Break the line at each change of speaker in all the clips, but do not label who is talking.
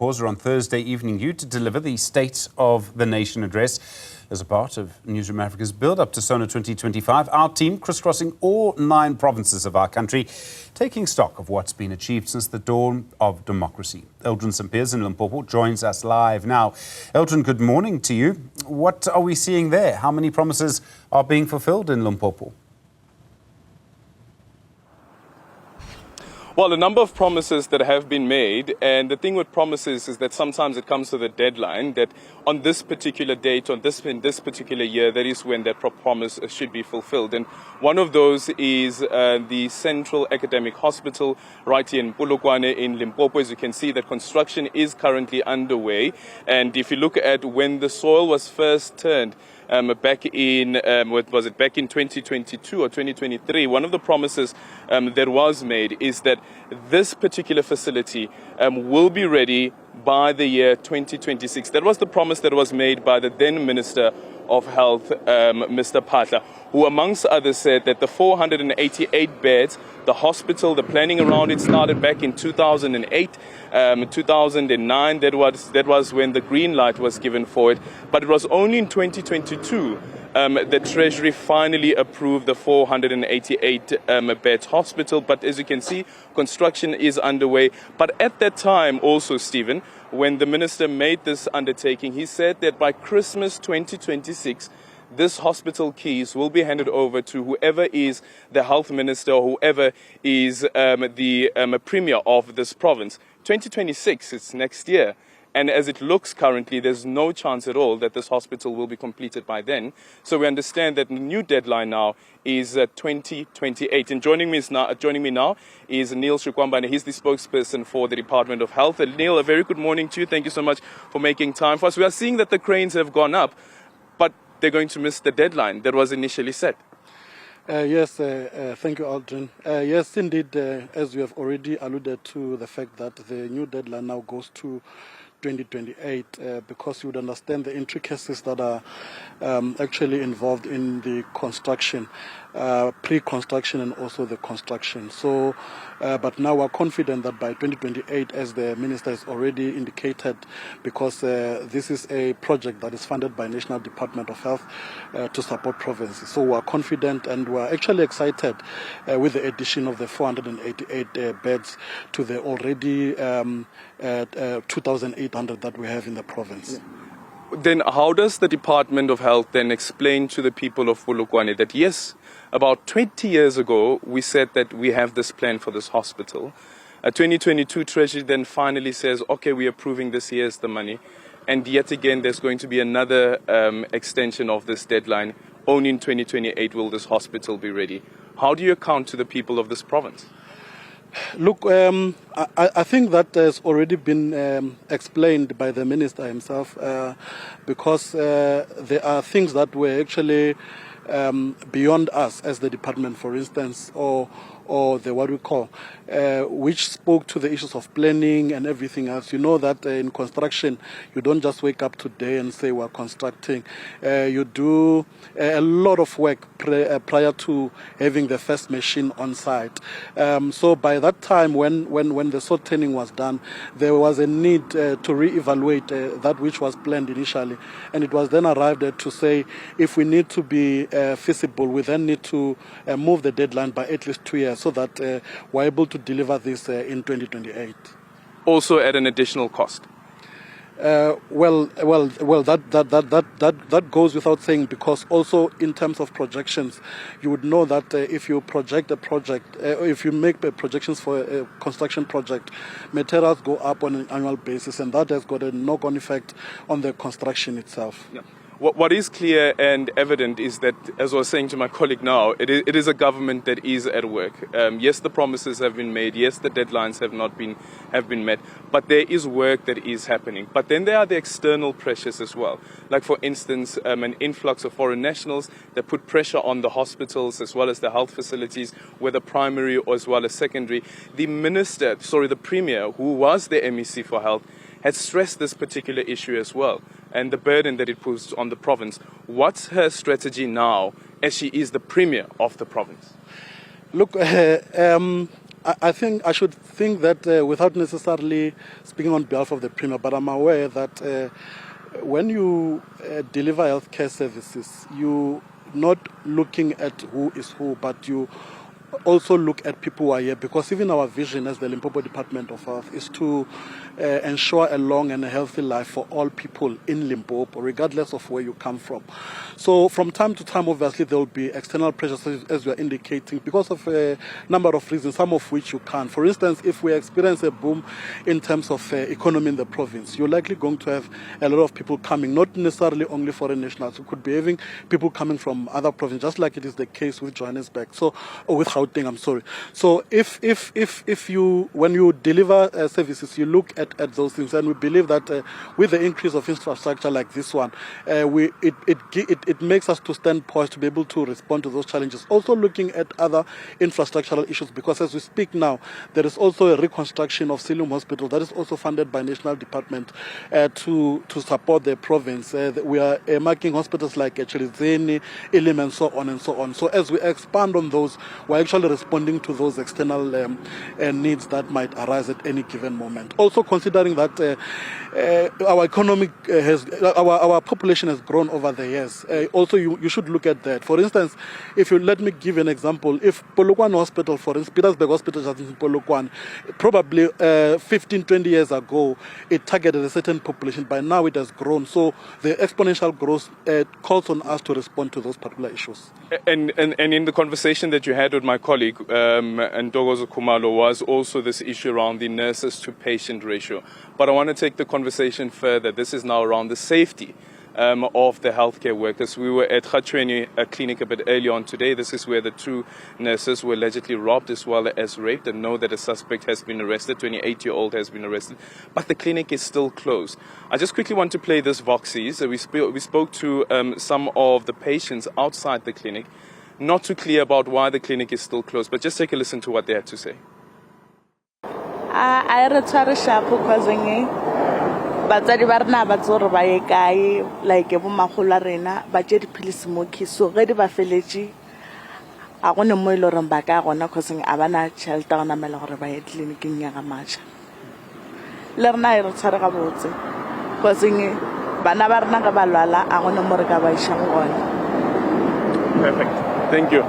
Pause on Thursday evening due to deliver the State of the Nation address as a part of Newzroom Afrika's build-up to SONA 2025. Our team crisscrossing all 9 provinces of our country, taking stock of what's been achieved since the dawn of democracy. Eldrin St. Piers in Limpopo joins us live now. Eldrin, good morning to you. What are we seeing there? How many promises are being fulfilled in Limpopo?
Well, a number of promises that have been made, and the thing with promises is that sometimes it comes to the deadline that on this particular date, in this particular year, that is when that promise should be fulfilled. And one of those is the Central Academic Hospital right here in Polokwane in Limpopo. As you can see, that construction is currently underway. And if you look at when the soil was first turned, back in 2022 or 2023, one of the promises that was made is that this particular facility will be ready by the year 2026. That was the promise that was made by the then Minister of Health, Mr. Phatla, who amongst others said that the 488 beds, the hospital, the planning around it started back in 2008, 2009. That was when the green light was given for it. But it was only in 2022 the Treasury finally approved the 488 beds hospital. But as you can see, construction is underway. But at that time also, Stephen, when the minister made this undertaking, he said that by Christmas 2026, this hospital keys will be handed over to whoever is the health minister or whoever is the premier of this province. 2026, it's next year. And as it looks currently, there's no chance at all that this hospital will be completed by then. So we understand that the new deadline now is 2028. And joining me now is Neil Shikwambana. He's the spokesperson for the Department of Health. And Neil, a very good morning to you. Thank you so much for making time for us. We are seeing that the cranes have gone up, but they're going to miss the deadline that was initially set.
Yes, thank you, Aldrin. Yes, indeed, as we have already alluded to the fact that the new deadline now goes to 2028, because you would understand the intricacies that are actually involved in the construction, pre-construction and also the construction. So, but now we're confident that by 2028, as the minister has already indicated, because this is a project that is funded by National Department of Health to support provinces. So we're confident and we're actually excited with the addition of the 488 beds to the already 2,800 that we have in the province.
Yeah. Then how does the Department of Health then explain to the people of Polokwane that yes, about 20 years ago, we said that we have this plan for this hospital. 2022 Treasury then finally says, okay, we're approving this, here's the money. And yet again, there's going to be another extension of this deadline. Only in 2028 will this hospital be ready. How do you account to the people of this province?
Look, I think that has already been explained by the minister himself, because there are things that were actually beyond us as the department, for instance, or the what we call, which spoke to the issues of planning and everything else. You know that in construction, you don't just wake up today and say we're constructing. You do a lot of work prior to having the first machine on site. So by that time, when the sort turning was done, there was a need to reevaluate that which was planned initially. And it was then arrived at to say, if we need to be feasible, we then need to move the deadline by at least 2 years, so that we're able to deliver this in 2028.
Also at an additional cost?
Well, that goes without saying, because also in terms of projections, you would know that if you project a project, if you make projections for a construction project, materials go up on an annual basis, and that has got a knock-on effect on the construction itself.
Yeah. What is clear and evident is that, as I was saying to my colleague now, it is a government that is at work. Yes, the promises have been made. Yes, the deadlines have been met. But there is work that is happening. But then there are the external pressures as well. Like, for instance, an influx of foreign nationals that put pressure on the hospitals as well as the health facilities, whether primary or as well as secondary. The premier, who was the MEC for health, has stressed this particular issue as well, and the burden that it puts on the province. What's her strategy now, as she is the premier of the province?
Look, I think I should think that without necessarily speaking on behalf of the Premier, but I'm aware that when you deliver healthcare services, you not looking at who is who, but you also look at people who are here, because even our vision as the Limpopo Department of Health is to ensure a long and a healthy life for all people in Limpopo, regardless of where you come from. So from time to time, obviously, there will be external pressures, as we are indicating, because of a number of reasons, some of which you can't. For instance, if we experience a boom in terms of economy in the province, you're likely going to have a lot of people coming, not necessarily only foreign nationals. You could be having people coming from other provinces, just like it is the case with Johannesburg, or with Gauteng, I'm sorry. So if you, when you deliver services, you look at those things, and we believe that with the increase of infrastructure like this one, it makes us to stand poised to be able to respond to those challenges. Also looking at other infrastructural issues, because as we speak now, there is also a reconstruction of Siloam Hospital that is also funded by National Department to support the province. We are marking hospitals like Chilizeni, Ilim, and so on and so on. So as we expand on those, we're actually responding to those external needs that might arise at any given moment. Also considering that our economic our population has grown over the years. Also, you should look at that. For instance, if you let me give an example, if Polokwane Hospital, for instance, Petersburg Hospital just in Polokwane, probably 15, 20 years ago, it targeted a certain population. By now, it has grown. So the exponential growth calls on us to respond to those particular issues.
And in the conversation that you had with my colleague, Ntokozo Khumalo, was also this issue around the nurses to patient ratio. But I want to take the conversation further. This is now around the safety of the healthcare workers. We were at Khatshweni clinic a bit earlier on today. This is where the two nurses were allegedly robbed as well as raped, and know that a suspect has been arrested, 28-year-old has been arrested, but the clinic is still closed. I just quickly want to play this Voxies. We spoke to some of the patients outside the clinic, not too clear about why the clinic is still closed, but just take a listen to what they had to say.
I retshware shapo causing batsadi ba rena ba tsore ba ye kae, like bo magolo a rena ba tše dipilisi mo ke, so ge di ba feletše a gone mo ile gore ba ka gona causing a bana tšhelete go namela gore ba ye tleliniking ya ga matšha. Le rena e re tshware ga botse causing bana ba rena ga ba lwala a gone mo re ka ba išang gone.
Perfect. Thank you.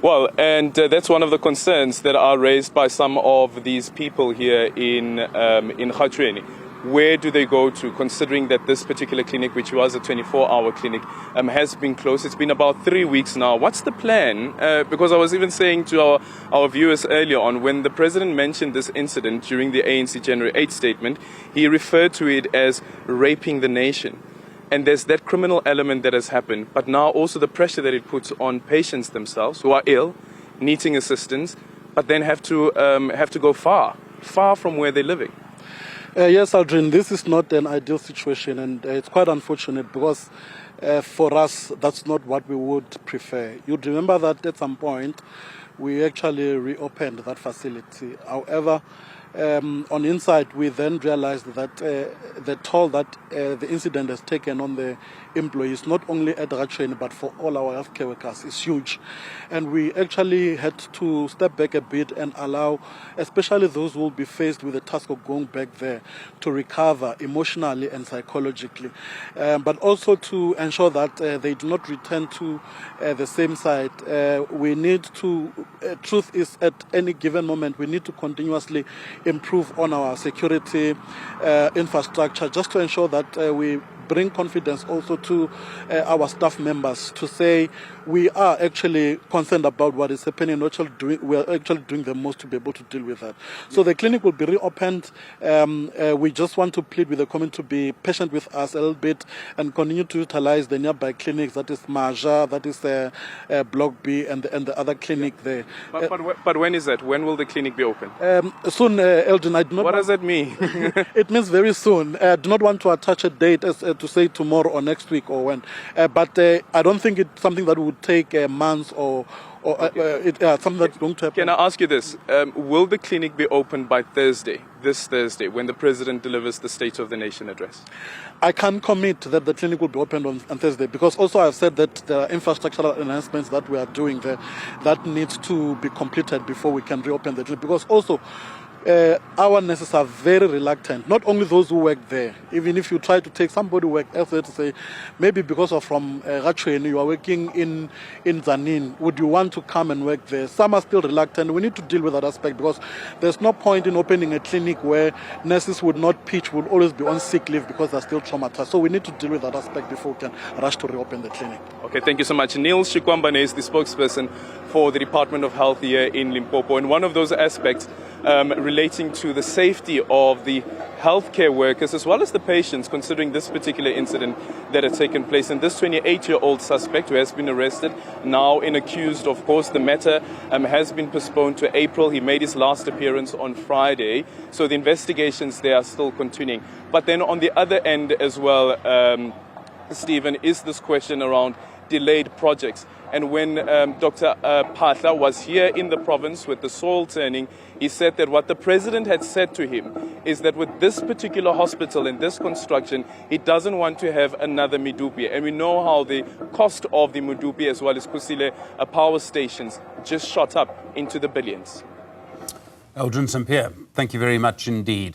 Well, and that's one of the concerns that are raised by some of these people here in Khatshweni. Where do they go to, considering that this particular clinic, which was a 24-hour clinic, has been closed? It's been about 3 weeks now. What's the plan? Because I was even saying to our viewers earlier on, when the president mentioned this incident during the ANC January 8th statement, he referred to it as raping the nation. And there's that criminal element that has happened, but now also the pressure that it puts on patients themselves who are ill, needing assistance, but then have to go far from where they're living.
Yes, Aldrin, this is not an ideal situation, and it's quite unfortunate because for us, that's not what we would prefer. You'd remember that at some point, we actually reopened that facility. However, on inside, we then realized that the toll that the incident has taken on the employees, not only at Khatshweni but for all our healthcare workers, is huge. And we actually had to step back a bit and allow, especially those who will be faced with the task of going back there, to recover emotionally and psychologically, but also to ensure that they do not return to the same site. We need to, truth is, at any given moment, we need to continuously improve on our security infrastructure, just to ensure that we bring confidence also to our staff members to say we are actually concerned about what is happening. We are actually doing the most to be able to deal with that. So the clinic will be reopened. We just want to plead with the community to be patient with us a little bit and continue to utilize the nearby clinics. That is Maja, that is Block B, and the other clinic there.
But when is that? When will the clinic be open?
Soon, Eldon. I do not.
What does that mean?
It means very soon. I do not want to attach a date as to say tomorrow or next week or when. But I don't think it's something that would take months or or something that's going to happen.
Can I ask you this? Will the clinic be open by Thursday, this Thursday, when the President delivers the State of the Nation address?
I can't commit that the clinic will be opened on Thursday, because also I've said that there are infrastructural enhancements that we are doing there that needs to be completed before we can reopen the clinic. Because also our nurses are very reluctant, not only those who work there. Even if you try to take somebody who work elsewhere to say, maybe because of from Rachweni, you are working in Zanin, would you want to come and work there? Some are still reluctant. We need to deal with that aspect, because there's no point in opening a clinic where nurses would not pitch, would always be on sick leave because they're still traumatized. So we need to deal with that aspect before we can rush to reopen the clinic.
Okay, thank you so much. Neil Shikwambana is the spokesperson for the Department of Health here in Limpopo. And one of those aspects relating to the safety of the healthcare workers as well as the patients, considering this particular incident that had taken place. And this 28-year-old suspect who has been arrested, now accused, of course, the matter has been postponed to April. He made his last appearance on Friday. So the investigations there are still continuing. But then on the other end as well, Stephen, is this question around delayed projects. And when Dr. Patla was here in the province with the soil turning, he said that what the president had said to him is that with this particular hospital and this construction, he doesn't want to have another Medupi. And we know how the cost of the Medupi as well as Kusile power stations just shot up into the billions.
Eldrin St. Pierre, thank you very much indeed.